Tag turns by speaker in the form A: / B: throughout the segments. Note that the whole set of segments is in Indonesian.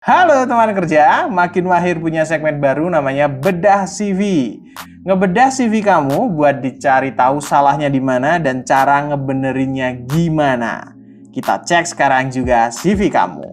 A: Halo teman kerja, makin mahir punya segmen baru namanya Bedah CV. Ngebedah CV kamu buat dicari tahu salahnya di mana dan cara ngebenerinnya gimana. Kita cek sekarang juga CV kamu.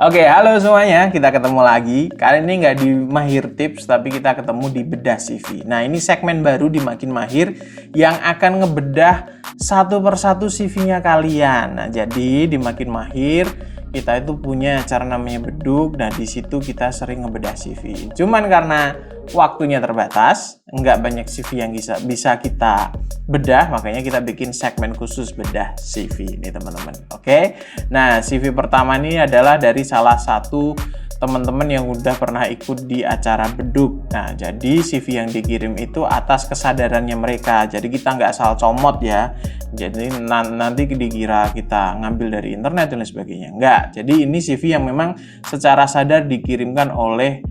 A: Oke, halo semuanya, kita ketemu lagi. Kali ini nggak di Mahir Tips, tapi kita ketemu di Bedah CV. Nah, ini segmen baru di Makin Mahir yang akan ngebedah satu persatu CV-nya kalian. Nah, jadi di Makin Mahir kita itu punya cara namanya beduk, dan di situ kita sering ngebedah CV. Cuman karena waktunya terbatas, nggak banyak CV yang bisa kita bedah, makanya kita bikin segmen khusus bedah CV nih teman-teman. Oke, nah CV pertama ini adalah dari salah satu teman-teman yang udah pernah ikut di acara beduk. Nah, jadi CV yang dikirim itu atas kesadarannya mereka. Jadi kita nggak asal comot ya. Jadi nanti dikira kita ngambil dari internet dan lain sebagainya. Enggak. Jadi ini CV yang memang secara sadar dikirimkan oleh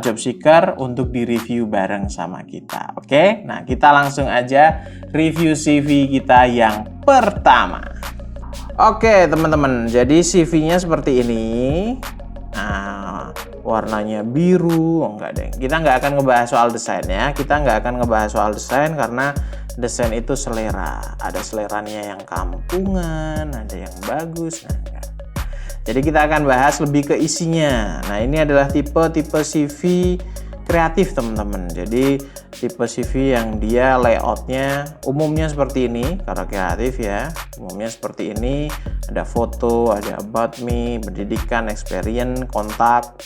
A: job seeker untuk direview bareng sama kita. Oke? Nah, kita langsung aja review CV kita yang pertama. Oke, teman-teman. Jadi CV-nya seperti ini. Nah, warnanya biru, enggak deh. Kita nggak akan ngebahas soal desain ya. Kita nggak akan ngebahas soal desain karena desain itu selera. Ada seleranya yang kampungan, ada yang bagus. Nah, enggak. Jadi kita akan bahas lebih ke isinya. Nah, ini adalah tipe CV kreatif teman-teman. Jadi tipe CV yang dia layoutnya umumnya seperti ini, karena kreatif ya, umumnya seperti ini. Ada foto, ada about me, pendidikan, experience, kontak,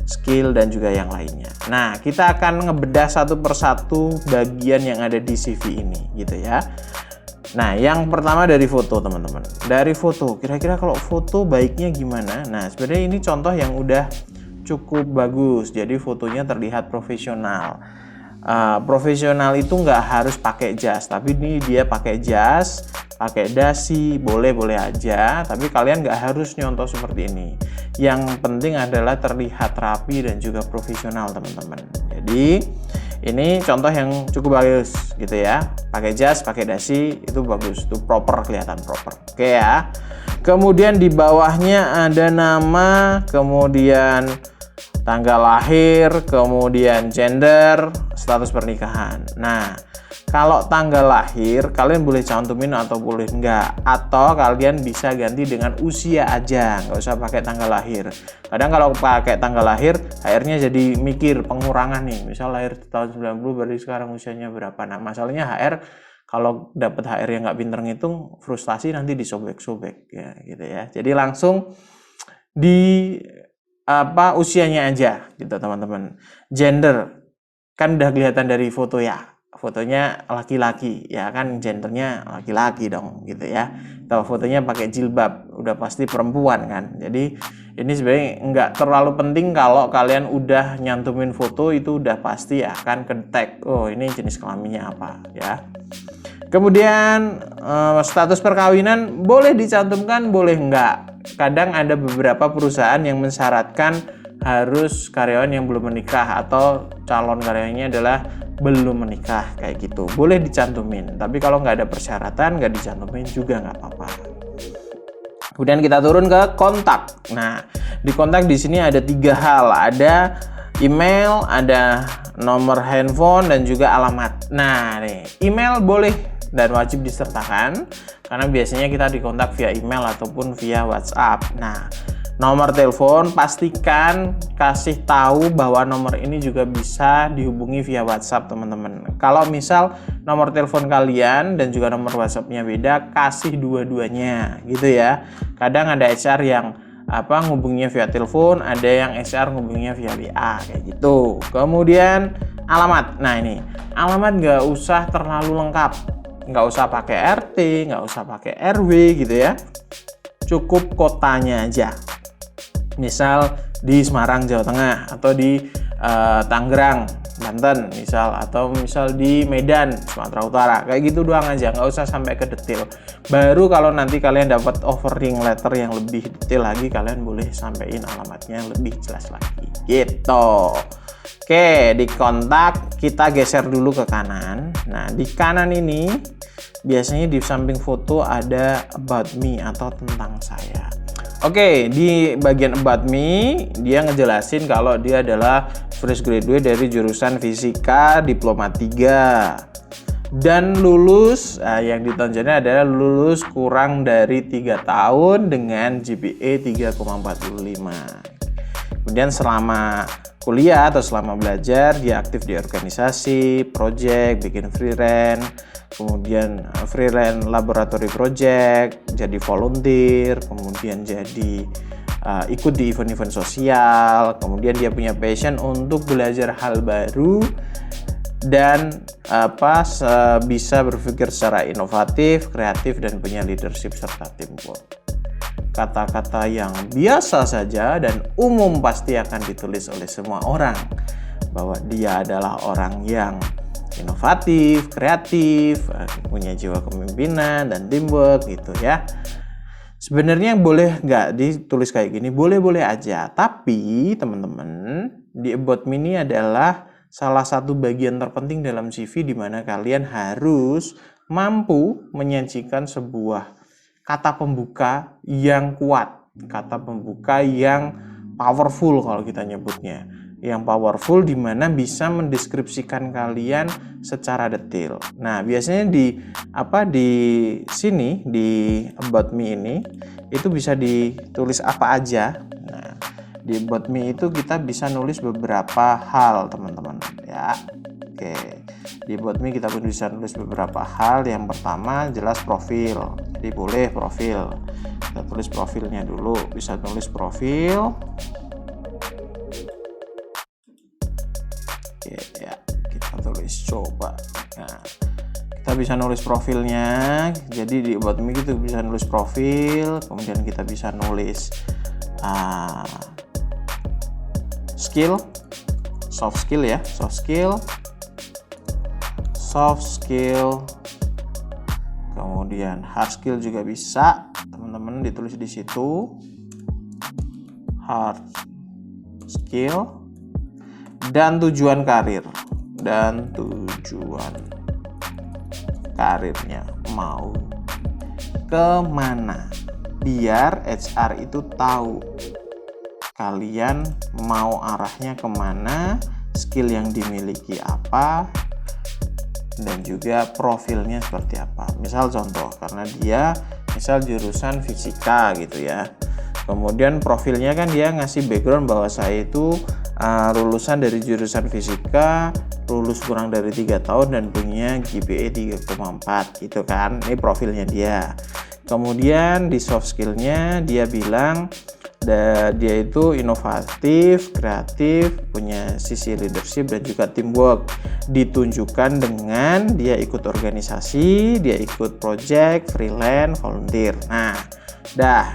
A: skill, dan juga yang lainnya. Nah, kita akan ngebedah satu persatu bagian yang ada di CV ini gitu ya. Nah, yang pertama dari foto teman-teman. Dari foto, kira-kira kalau foto baiknya gimana? Nah, sebenarnya ini contoh yang udah cukup bagus. Jadi fotonya terlihat profesional. Profesional itu nggak harus pakai jas, tapi ini dia pakai jas, pakai dasi, boleh-boleh aja. Tapi kalian nggak harus nyontoh seperti ini. Yang penting adalah terlihat rapi dan juga profesional teman-teman. Jadi ini contoh yang cukup bagus gitu ya. Pakai jas, pakai dasi itu bagus, itu proper, kelihatan proper. Oke ya. Kemudian di bawahnya ada nama, kemudian tanggal lahir, kemudian gender, status pernikahan. Nah, kalau tanggal lahir kalian boleh cantumin atau boleh enggak, atau kalian bisa ganti dengan usia aja, nggak usah pakai tanggal lahir. Kadang kalau pakai tanggal lahir, HR-nya jadi mikir pengurangan nih. Misal lahir tahun 90 berarti sekarang usianya berapa. Nah, masalahnya HR kalau dapat HR yang nggak pinter ngitung, frustasi nanti disobek-sobek ya gitu ya. Jadi langsung di usianya aja gitu teman-teman. Gender kan udah kelihatan dari foto ya, fotonya laki-laki ya kan, gendernya laki-laki dong gitu ya. Kalau fotonya pakai jilbab udah pasti perempuan kan. Jadi ini sebenarnya nggak terlalu penting. Kalau kalian udah nyantumin foto itu udah pasti akan ke-tag, oh ini jenis kelaminnya apa ya. Kemudian status perkawinan boleh dicantumkan, boleh enggak. Kadang ada beberapa perusahaan yang mensyaratkan harus karyawan yang belum menikah atau calon karyawannya adalah belum menikah kayak gitu. Boleh dicantumin, tapi kalau nggak ada persyaratan nggak dicantumin juga nggak apa-apa. Kemudian kita turun ke kontak. Nah, di kontak di sini ada 3 hal. Ada email, ada nomor handphone, dan juga alamat. Nah, nih, email boleh dan wajib disertakan karena biasanya kita dikontak via email ataupun via WhatsApp. Nah, nomor telepon pastikan kasih tahu bahwa nomor ini juga bisa dihubungi via WhatsApp teman-teman. Kalau misal nomor telepon kalian dan juga nomor WhatsApp-nya beda, kasih dua-duanya gitu ya. Kadang ada HR yang ngubunginya via telepon, ada yang HR ngubunginya via WA kayak gitu. Kemudian alamat. Nah, ini alamat nggak usah terlalu lengkap, nggak usah pakai RT, nggak usah pakai RW gitu ya. Cukup kotanya aja. Misal di Semarang, Jawa Tengah, atau di Tangerang, Banten misal, atau misal di Medan, Sumatera Utara, kayak gitu doang aja, nggak usah sampai ke detail. Baru kalau nanti kalian dapat offering letter yang lebih detail lagi, kalian boleh sampein alamatnya lebih jelas lagi gitu. Oke, di kontak kita geser dulu ke kanan. Nah, di kanan ini biasanya di samping foto ada about me atau tentang saya. Oke, di bagian About Me, dia ngejelasin kalau dia adalah fresh graduate dari jurusan Fisika Diploma 3. Dan lulus, yang ditonjolnya adalah lulus kurang dari 3 tahun dengan GPA 3,45. Kemudian selama kuliah atau selama belajar, dia aktif di organisasi, project, bikin freelance, kemudian freelance laboratory project, jadi volunteer, kemudian jadi ikut di event-event sosial, kemudian dia punya passion untuk belajar hal baru dan bisa berpikir secara inovatif, kreatif, dan punya leadership serta teamwork. Kata-kata yang biasa saja dan umum pasti akan ditulis oleh semua orang, bahwa dia adalah orang yang inovatif, kreatif, punya jiwa kepemimpinan dan teamwork gitu ya. Sebenarnya boleh nggak ditulis kayak gini? Boleh-boleh aja. Tapi teman-teman, di About Me ini adalah salah satu bagian terpenting dalam CV di mana kalian harus mampu menyajikan sebuah kata pembuka yang kuat, kata pembuka yang powerful kalau kita nyebutnya. Yang powerful di mana bisa mendeskripsikan kalian secara detail. Nah, biasanya di sini di About Me ini itu bisa ditulis apa aja. Nah, di About Me itu kita bisa nulis beberapa hal, teman-teman ya. Oke. Di About Me kita pun bisa nulis beberapa hal. Yang pertama jelas profil. Jadi boleh profil. Kita tulis profilnya dulu. Bisa tulis profil. Oke ya, kita tulis coba. Nah, kita bisa nulis profilnya. Jadi di About Me kita bisa nulis profil. Kemudian kita bisa nulis skill, soft skill ya, soft skill, kemudian hard skill juga bisa, teman-teman ditulis di situ, hard skill, dan tujuan karirnya mau kemana, biar HR itu tahu kalian mau arahnya kemana, skill yang dimiliki apa, dan juga profilnya seperti apa. Misal contoh, karena dia misal jurusan fisika gitu ya, kemudian profilnya kan dia ngasih background bahwa saya itu lulusan dari jurusan fisika, lulus kurang dari 3 tahun dan punya GPA 3,4 gitu kan. Ini profilnya dia. Kemudian di soft skillnya dia bilang dia itu inovatif, kreatif, punya sisi leadership dan juga teamwork. Ditunjukkan dengan dia ikut organisasi, dia ikut project, freelance, volunteer. Nah,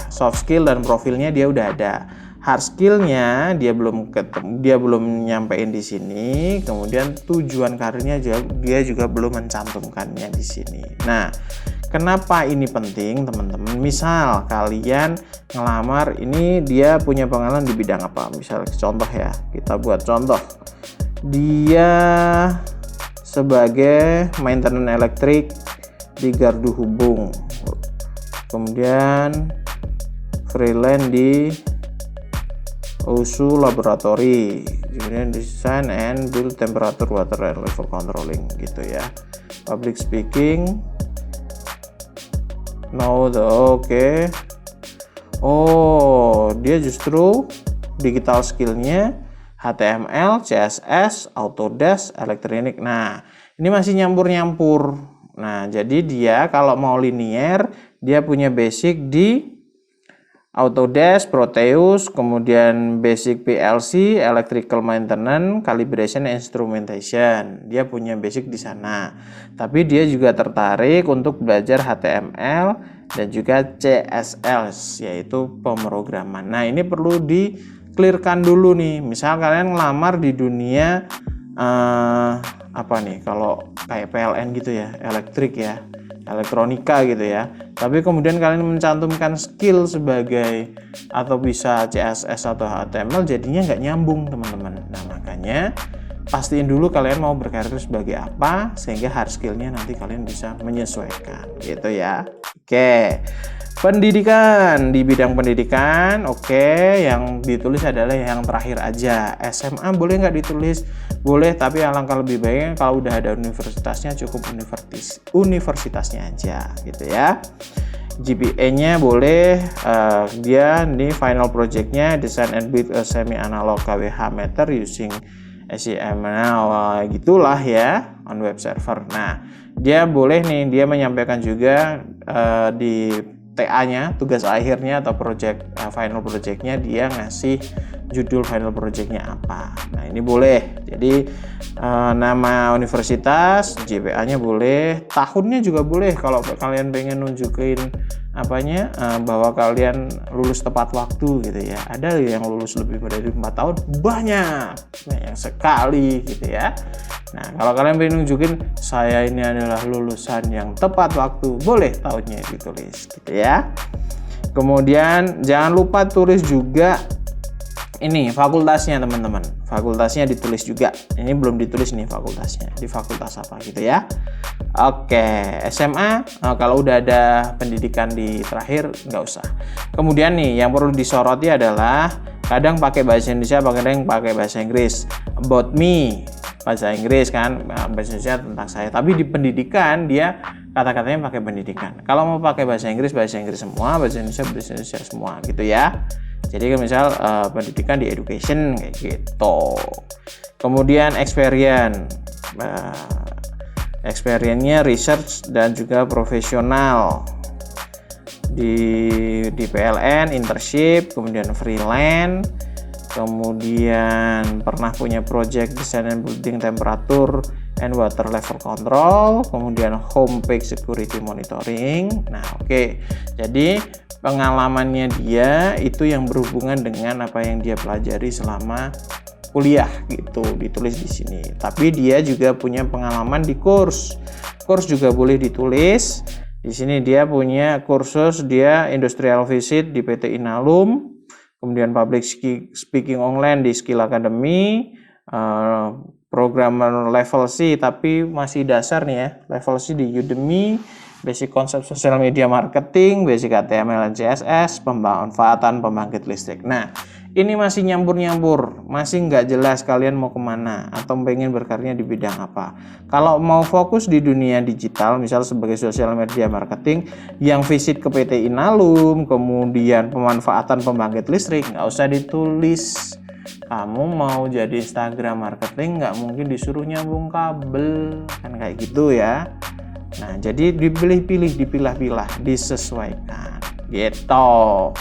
A: soft skill dan profilnya dia udah ada. Hard skillnya dia belum nyampein di sini. Kemudian tujuan karirnya dia juga belum mencantumkannya di sini. Nah, kenapa ini penting, teman-teman? Misal kalian ngelamar, ini dia punya pengalaman di bidang apa? Misal contoh ya, kita buat contoh. Dia sebagai maintenance elektrik di gardu hubung. Kemudian freelance di USU Laboratory, kemudian design and build temperature, water and level controlling gitu ya. Public speaking, oke. Oh, dia justru digital skillnya HTML, CSS, Autodesk, elektronik. Nah, ini masih nyampur-nyampur. Nah, jadi dia kalau mau linear, dia punya basic di Autodesk, Proteus, kemudian basic PLC, electrical maintenance, calibration, instrumentation. Dia punya basic di sana. Tapi dia juga tertarik untuk belajar HTML dan juga CSS, yaitu pemrograman. Nah, ini perlu di-clearkan dulu nih. Misal kalian ngelamar di dunia kalau kayak PLN gitu ya, elektrik ya, elektronika gitu ya, tapi kemudian kalian mencantumkan skill sebagai atau bisa CSS atau HTML, jadinya nggak nyambung, teman-teman. Nah, makanya pastiin dulu kalian mau berkarir sebagai apa, sehingga hard skillnya nanti kalian bisa menyesuaikan gitu ya. Oke, Pendidikan, di bidang pendidikan, oke, yang ditulis adalah yang terakhir aja. SMA boleh nggak ditulis? Boleh, tapi alangkah lebih baiknya kalau udah ada universitasnya, cukup universitasnya aja, gitu ya. GPA-nya boleh, dia di final project-nya design and build a semi-analog KWH meter using SEML, gitulah ya, on web server. Nah, dia boleh nih, dia menyampaikan juga di TA-nya, tugas akhirnya atau final project-nya, dia ngasih judul final project-nya apa. Nah, ini boleh. Jadi nama universitas, GPA-nya boleh, tahunnya juga boleh kalau kalian pengen nunjukin bahwa kalian lulus tepat waktu gitu ya. Ada yang lulus lebih dari 4 tahun, banyak sekali gitu ya. Nah, kalau kalian pengen nunjukin saya ini adalah lulusan yang tepat waktu, boleh tahunnya ditulis gitu ya. Kemudian jangan lupa tulis juga ini fakultasnya teman-teman. Fakultasnya ditulis juga. Ini belum ditulis nih fakultasnya. Di fakultas apa gitu ya. Oke, SMA kalau udah ada pendidikan di terakhir nggak usah. Kemudian nih yang perlu disoroti adalah kadang pakai bahasa Indonesia, kadang pakai bahasa Inggris. About me, bahasa Inggris kan, bahasa Indonesia tentang saya. Tapi di pendidikan dia kata-katanya pakai pendidikan. Kalau mau pakai bahasa Inggris semua, bahasa Indonesia semua gitu ya. Jadi misal pendidikan di education kayak gitu. Kemudian experience-nya research dan juga profesional di PLN, internship, kemudian freelance, kemudian pernah punya project design and building temperature and water level control, kemudian home page security monitoring. Nah, oke. Jadi pengalamannya dia itu yang berhubungan dengan apa yang dia pelajari selama kuliah gitu, ditulis di sini. Tapi dia juga punya pengalaman di course juga boleh ditulis. Di sini dia punya kursus, dia industrial visit di PT Inalum, kemudian public speaking online di Skill Academy, programmer level C tapi masih dasar nih ya, level C di Udemy, basic konsep sosial media marketing, basic HTML dan CSS, pemanfaatan pembangkit listrik. Nah, ini masih nyampur-nyampur, masih nggak jelas kalian mau kemana atau pengen berkarya di bidang apa. Kalau mau fokus di dunia digital, misal sebagai sosial media marketing, yang visit ke PT Inalum, kemudian pemanfaatan pembangkit listrik, nggak usah ditulis. Kamu mau jadi Instagram marketing, nggak mungkin disuruh nyambung kabel, kan kayak gitu ya. Nah, jadi dipilah-pilah, disesuaikan, gitu.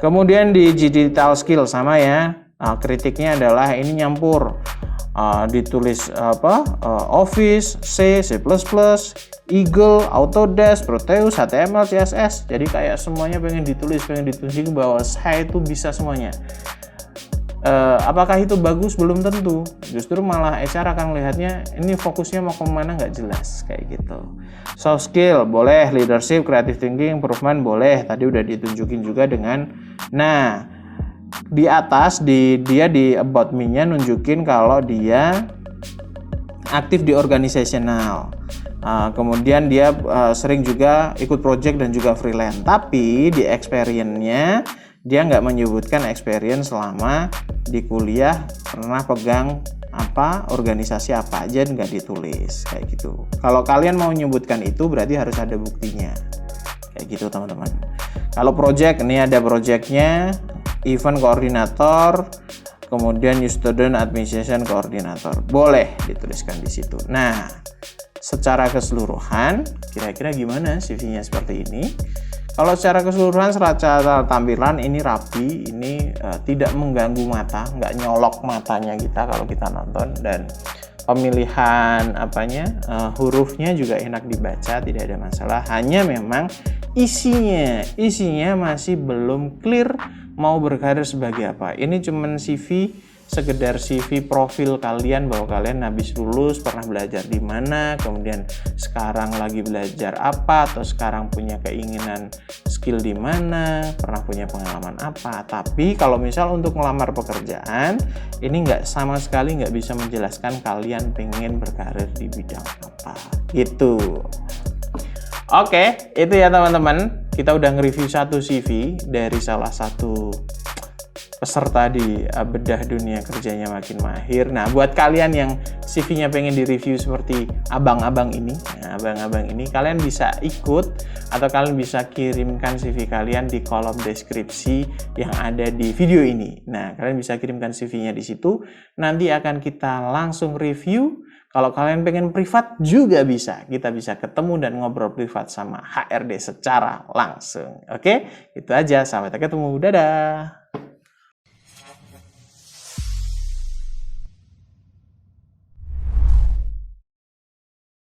A: Kemudian di digital skill sama ya, kritiknya adalah ini nyampur, ditulis Office, C++, Eagle, Autodesk, Proteus, HTML, CSS. Jadi kayak semuanya pengen ditunjukin bahwa saya itu bisa semuanya. Apakah itu bagus? Belum tentu. Justru malah HR akan melihatnya ini fokusnya mau kemana nggak jelas kayak gitu. Soft skill boleh, leadership, creative thinking, improvement boleh. Tadi udah ditunjukin juga dengan, nah di atas dia di about me-nya nunjukin kalau dia aktif di organisasional. Kemudian dia sering juga ikut project dan juga freelance. Tapi di experience-nya dia nggak menyebutkan experience selama di kuliah pernah pegang organisasi apa aja, nggak ditulis kayak gitu. Kalau kalian mau menyebutkan itu berarti harus ada buktinya kayak gitu teman-teman. Kalau project, ini ada projectnya, event koordinator, kemudian new student administration koordinator, boleh dituliskan di situ. Nah, secara keseluruhan kira-kira gimana CV-nya seperti ini? Kalau secara keseluruhan, secara tampilan ini rapi, ini tidak mengganggu mata, nggak nyolok matanya kita kalau kita nonton, dan pemilihan hurufnya juga enak dibaca, tidak ada masalah. Hanya memang isinya masih belum clear mau berkarir sebagai apa. Ini cuman sekedar CV profil kalian bahwa kalian habis lulus pernah belajar di mana, kemudian sekarang lagi belajar apa, atau sekarang punya keinginan skill di mana, pernah punya pengalaman apa. Tapi kalau misal untuk melamar pekerjaan, ini sama sekali nggak bisa menjelaskan kalian pengen berkarir di bidang apa gitu. Oke, itu ya teman-teman. Kita udah nge-review satu CV dari salah satu peserta di bedah dunia kerjanya makin mahir. Nah, buat kalian yang CV-nya pengen direview seperti abang-abang ini, kalian bisa ikut atau kalian bisa kirimkan CV kalian di kolom deskripsi yang ada di video ini. Nah, kalian bisa kirimkan CV-nya di situ. Nanti akan kita langsung review. Kalau kalian pengen privat juga bisa. Kita bisa ketemu dan ngobrol privat sama HRD secara langsung. Oke, itu aja. Sampai ketemu. Dadah.